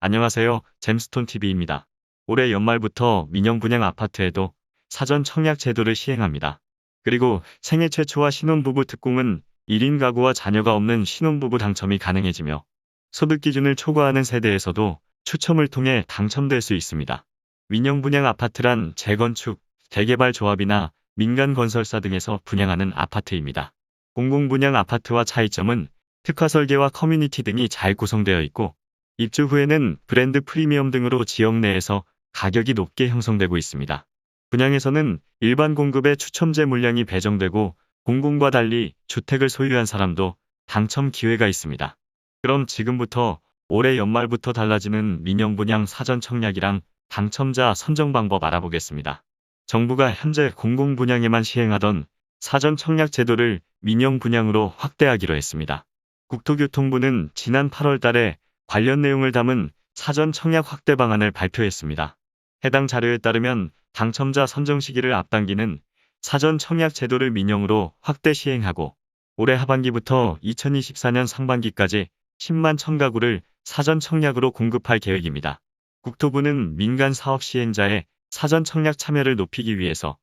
안녕하세요. 잼스톤TV입니다. 올해 연말부터 민영 분양 아파트에도 사전 청약 제도를 시행합니다. 그리고 생애 최초와 신혼부부 특공은 1인 가구와 자녀가 없는 신혼부부 당첨이 가능해지며 소득 기준을 초과하는 세대에서도 추첨을 통해 당첨될 수 있습니다. 민영 분양 아파트란 재건축, 재개발 조합이나 민간 건설사 등에서 분양하는 아파트입니다. 공공 분양 아파트와 차이점은 특화 설계와 커뮤니티 등이 잘 구성되어 있고 입주 후에는 브랜드 프리미엄 등으로 지역 내에서 가격이 높게 형성되고 있습니다. 분양에서는 일반 공급의 추첨제 물량이 배정되고 공공과 달리 주택을 소유한 사람도 당첨 기회가 있습니다. 그럼 지금부터 올해 연말부터 달라지는 민영 분양 사전 청약이랑 당첨자 선정 방법 알아보겠습니다. 정부가 현재 공공 분양에만 시행하던 사전 청약 제도를 민영 분양으로 확대하기로 했습니다. 국토교통부는 지난 8월 달에 관련 내용을 담은 사전 청약 확대 방안을 발표했습니다. 해당 자료에 따르면 당첨자 선정 시기를 앞당기는 사전 청약 제도를 민영으로 확대 시행하고 올해 하반기부터 2024년 상반기까지 10만 1000가구를 사전 청약으로 공급할 계획입니다. 국토부는 민간 사업 시행자의 사전 청약 참여를 높이기 위해서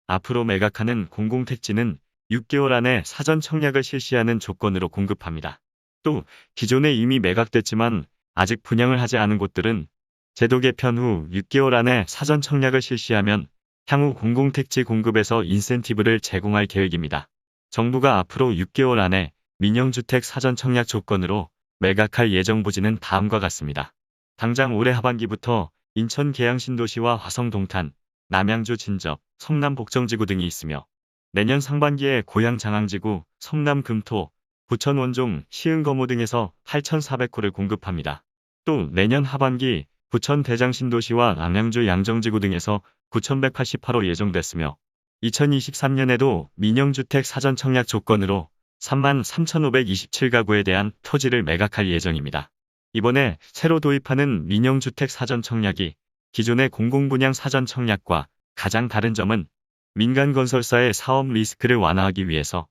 앞으로 매각하는 공공택지는 6개월 안에 사전 청약을 실시하는 조건으로 공급합니다. 또 기존에 이미 매각됐지만 아직 분양을 하지 않은 곳들은 제도 개편 후 6개월 안에 사전 청약을 실시하면 향후 공공택지 공급에서 인센티브를 제공할 계획입니다. 정부가 앞으로 6개월 안에 민영주택 사전 청약 조건으로 매각할 예정 부지는 다음과 같습니다. 당장 올해 하반기부터 인천 계양신도시와 화성 동탄, 남양주 진접, 성남 복정지구 등이 있으며 내년 상반기에 고양 장항지구, 성남 금토, 부천 원종, 시흥 거모 등에서 8,400호를 공급합니다. 또 내년 하반기 부천 대장신도시와 남양주 양정지구 등에서 9,188호 예정됐으며 2023년에도 민영주택 사전 청약 조건으로 33,527가구에 대한 토지를 매각할 예정입니다. 이번에 새로 도입하는 민영주택 사전 청약이 기존의 공공분양 사전 청약과 가장 다른 점은 민간 건설사의 사업 리스크를 완화하기 위해서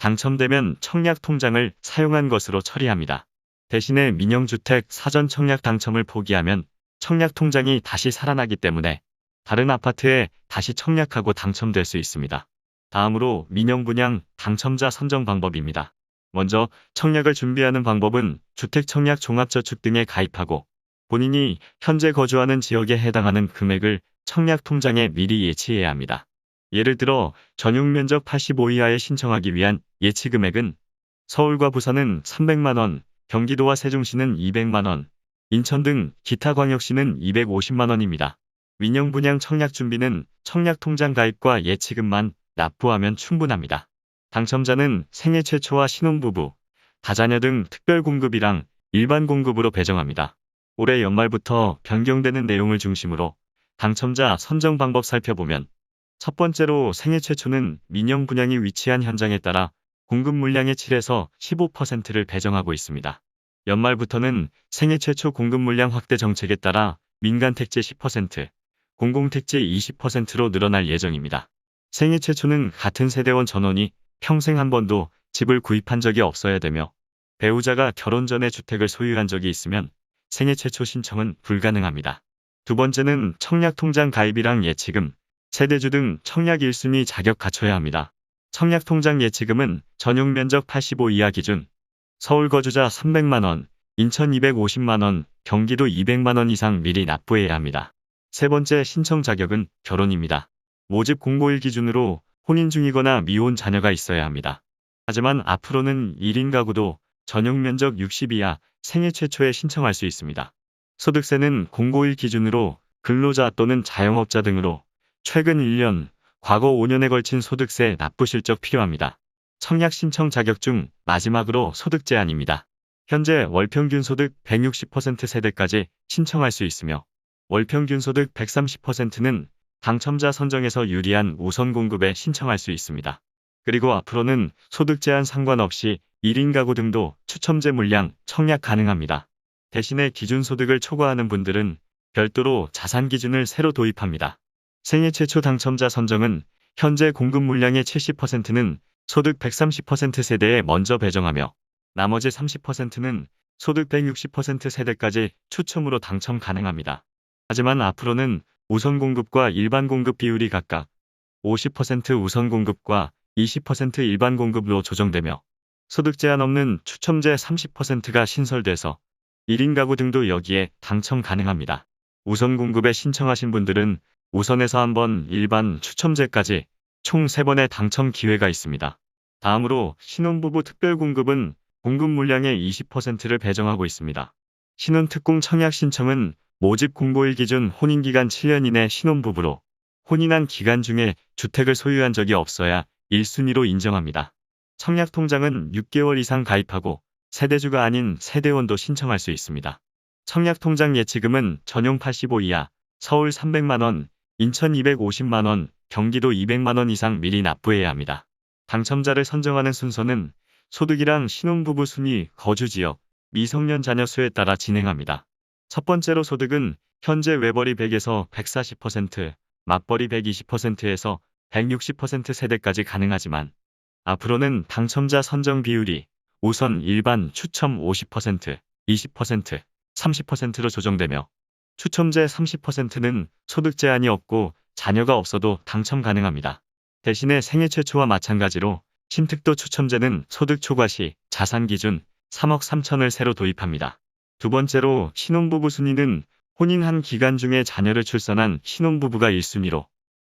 당첨되면 청약 통장을 사용한 것으로 처리합니다. 대신에 민영주택 사전 청약 당첨을 포기하면 청약 통장이 다시 살아나기 때문에 다른 아파트에 다시 청약하고 당첨될 수 있습니다. 다음으로 민영 분양 당첨자 선정 방법입니다. 먼저 청약을 준비하는 방법은 주택청약 종합저축 등에 가입하고 본인이 현재 거주하는 지역에 해당하는 금액을 청약 통장에 미리 예치해야 합니다. 예를 들어 전용 면적 85 이하에 신청하기 위한 예치 금액은 서울과 부산은 300만원, 경기도와 세종시는 200만원, 인천 등 기타 광역시는 250만원입니다. 민영 분양 청약 준비는 청약 통장 가입과 예치금만 납부하면 충분합니다. 당첨자는 생애 최초와 신혼부부, 다자녀 등 특별 공급이랑 일반 공급으로 배정합니다. 올해 연말부터 변경되는 내용을 중심으로 당첨자 선정 방법 살펴보면 첫 번째로 생애 최초는 민영 분양이 위치한 현장에 따라 공급 물량의 7에서 15%를 배정하고 있습니다. 연말부터는 생애 최초 공급 물량 확대 정책에 따라 민간 택지 10%, 공공택지 20%로 늘어날 예정입니다. 생애 최초는 같은 세대원 전원이 평생 한 번도 집을 구입한 적이 없어야 되며 배우자가 결혼 전에 주택을 소유한 적이 있으면 생애 최초 신청은 불가능합니다. 두 번째는 청약통장 가입이랑 예치금, 세대주 등 청약 1순위 자격 갖춰야 합니다. 청약통장 예치금은 전용 면적 85 이하 기준, 서울 거주자 300만원, 인천 250만원, 경기도 200만원 이상 미리 납부해야 합니다. 세 번째 신청 자격은 결혼입니다. 모집 공고일 기준으로 혼인 중이거나 미혼 자녀가 있어야 합니다. 하지만 앞으로는 1인 가구도 전용 면적 60 이하 생애 최초에 신청할 수 있습니다. 소득세는 공고일 기준으로 근로자 또는 자영업자 등으로 최근 1년, 과거 5년에 걸친 소득세 납부 실적 필요합니다. 청약 신청 자격 중 마지막으로 소득 제한입니다. 현재 월평균 소득 160% 세대까지 신청할 수 있으며 월평균 소득 130%는 당첨자 선정에서 유리한 우선 공급에 신청할 수 있습니다. 그리고 앞으로는 소득 제한 상관없이 1인 가구 등도 추첨제 물량 청약 가능합니다. 대신에 기준 소득을 초과하는 분들은 별도로 자산 기준을 새로 도입합니다. 생애 최초 당첨자 선정은 현재 공급 물량의 70%는 소득 130% 세대에 먼저 배정하며 나머지 30%는 소득 160% 세대까지 추첨으로 당첨 가능합니다. 하지만 앞으로는 우선 공급과 일반 공급 비율이 각각 50% 우선 공급과 20% 일반 공급으로 조정되며 소득 제한 없는 추첨제 30%가 신설돼서 1인 가구 등도 여기에 당첨 가능합니다. 우선 공급에 신청하신 분들은 우선에서 한번 일반 추첨제까지 총 3번의 당첨 기회가 있습니다. 다음으로 신혼부부 특별공급은 공급 물량의 20%를 배정하고 있습니다. 신혼특공 청약 신청은 모집 공고일 기준 혼인기간 7년 이내 신혼부부로 혼인한 기간 중에 주택을 소유한 적이 없어야 1순위로 인정합니다. 청약통장은 6개월 이상 가입하고 세대주가 아닌 세대원도 신청할 수 있습니다. 청약통장 예치금은 전용 85 이하, 서울 300만원, 인천 250만원, 경기도 200만원 이상 미리 납부해야 합니다. 당첨자를 선정하는 순서는 소득이랑 신혼부부 순위, 거주지역, 미성년 자녀 수에 따라 진행합니다. 첫 번째로 소득은 현재 외벌이 100에서 140%, 맞벌이 120%에서 160% 세대까지 가능하지만 앞으로는 당첨자 선정 비율이 우선 일반 추첨 50%, 20%, 30%로 조정되며 추첨제 30%는 소득 제한이 없고 자녀가 없어도 당첨 가능합니다. 대신에 생애 최초와 마찬가지로 신특도 추첨제는 소득 초과 시 자산 기준 3억 3천을 새로 도입합니다. 두 번째로 신혼부부 순위는 혼인한 기간 중에 자녀를 출산한 신혼부부가 1순위로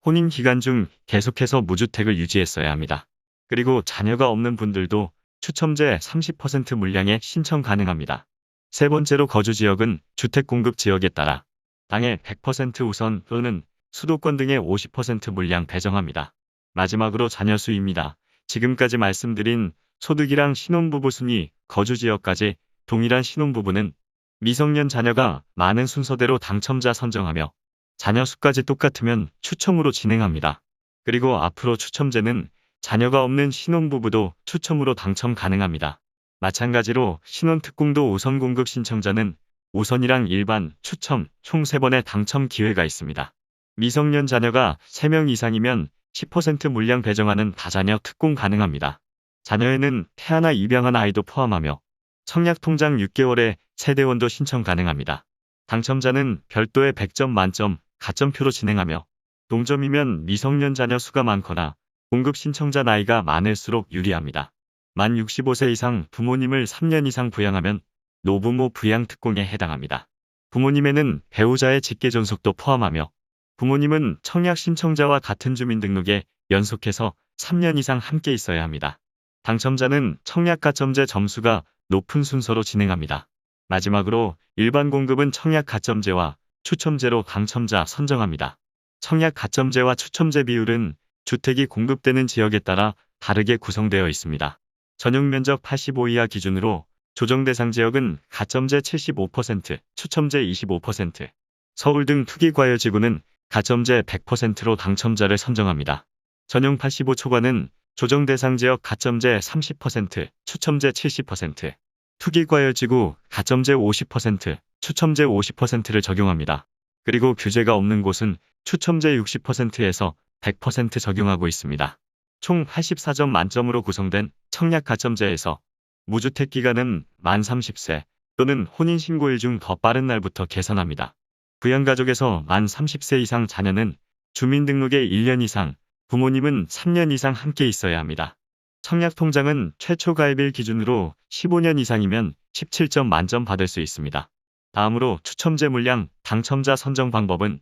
혼인 기간 중 계속해서 무주택을 유지했어야 합니다. 그리고 자녀가 없는 분들도 추첨제 30% 물량에 신청 가능합니다. 세 번째로 거주지역은 주택공급 지역에 따라 당해 100% 우선 또는 수도권 등의 50% 물량 배정합니다. 마지막으로 자녀 수입니다. 지금까지 말씀드린 소득이랑 신혼부부 순위, 거주지역까지 동일한 신혼부부는 미성년 자녀가 많은 순서대로 당첨자 선정하며 자녀 수까지 똑같으면 추첨으로 진행합니다. 그리고 앞으로 추첨제는 자녀가 없는 신혼부부도 추첨으로 당첨 가능합니다. 마찬가지로 신혼특공도 우선 공급 신청자는 우선이랑 일반, 추첨 총 3번의 당첨 기회가 있습니다. 미성년 자녀가 3명 이상이면 10% 물량 배정하는 다자녀 특공 가능합니다. 자녀에는 태아나 입양한 아이도 포함하며 청약통장 6개월에 세대원도 신청 가능합니다. 당첨자는 별도의 100점 만점 가점표로 진행하며 동점이면 미성년 자녀 수가 많거나 공급 신청자 나이가 많을수록 유리합니다. 만 65세 이상 부모님을 3년 이상 부양하면 노부모 부양 특공에 해당합니다. 부모님에는 배우자의 직계 존속도 포함하며 부모님은 청약 신청자와 같은 주민등록에 연속해서 3년 이상 함께 있어야 합니다. 당첨자는 청약 가점제 점수가 높은 순서로 진행합니다. 마지막으로 일반 공급은 청약 가점제와 추첨제로 당첨자 선정합니다. 청약 가점제와 추첨제 비율은 주택이 공급되는 지역에 따라 다르게 구성되어 있습니다. 전용 면적 85 이하 기준으로 조정 대상 지역은 가점제 75%, 추첨제 25%, 서울 등 투기과열지구는 가점제 100%로 당첨자를 선정합니다. 전용 85 초과는 조정 대상 지역 가점제 30%, 추첨제 70%, 투기과열지구 가점제 50%, 추첨제 50%를 적용합니다. 그리고 규제가 없는 곳은 추첨제 60%에서 100% 적용하고 있습니다. 총 84점 만점으로 구성된 청약 가점제에서 무주택 기간은 만 30세 또는 혼인신고일 중 더 빠른 날부터 계산합니다. 부양가족에서 만 30세 이상 자녀는 주민등록에 1년 이상, 부모님은 3년 이상 함께 있어야 합니다. 청약통장은 최초 가입일 기준으로 15년 이상이면 17점 만점 받을 수 있습니다. 다음으로 추첨제 물량, 당첨자 선정 방법은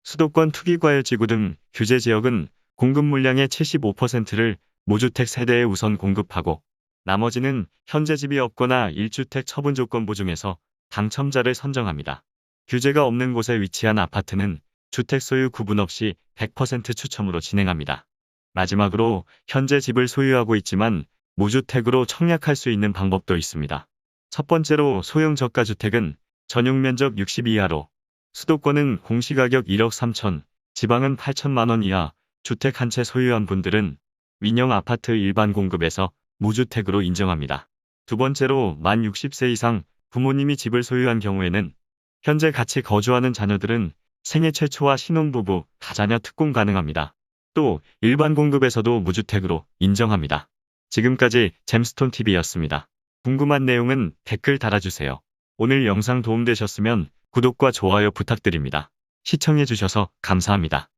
수도권 투기과열지구 등 규제 지역은 공급 물량의 75%를 무주택 세대에 우선 공급하고 나머지는 현재 집이 없거나 1주택 처분 조건부 중에서 당첨자를 선정합니다. 규제가 없는 곳에 위치한 아파트는 주택 소유 구분 없이 100% 추첨으로 진행합니다. 마지막으로 현재 집을 소유하고 있지만 무주택으로 청약할 수 있는 방법도 있습니다. 첫 번째로 소형 저가주택은 전용 면적 60 이하로 수도권은 공시가격 1억 3천, 지방은 8천만 원 이하 주택 한 채 소유한 분들은 민영 아파트 일반 공급에서 무주택으로 인정합니다. 두 번째로 만 60세 이상 부모님이 집을 소유한 경우에는 현재 같이 거주하는 자녀들은 생애 최초와 신혼부부, 다자녀 특공 가능합니다. 또 일반 공급에서도 무주택으로 인정합니다. 지금까지 잼스톤TV였습니다. 궁금한 내용은 댓글 달아주세요. 오늘 영상 도움되셨으면 구독과 좋아요 부탁드립니다. 시청해주셔서 감사합니다.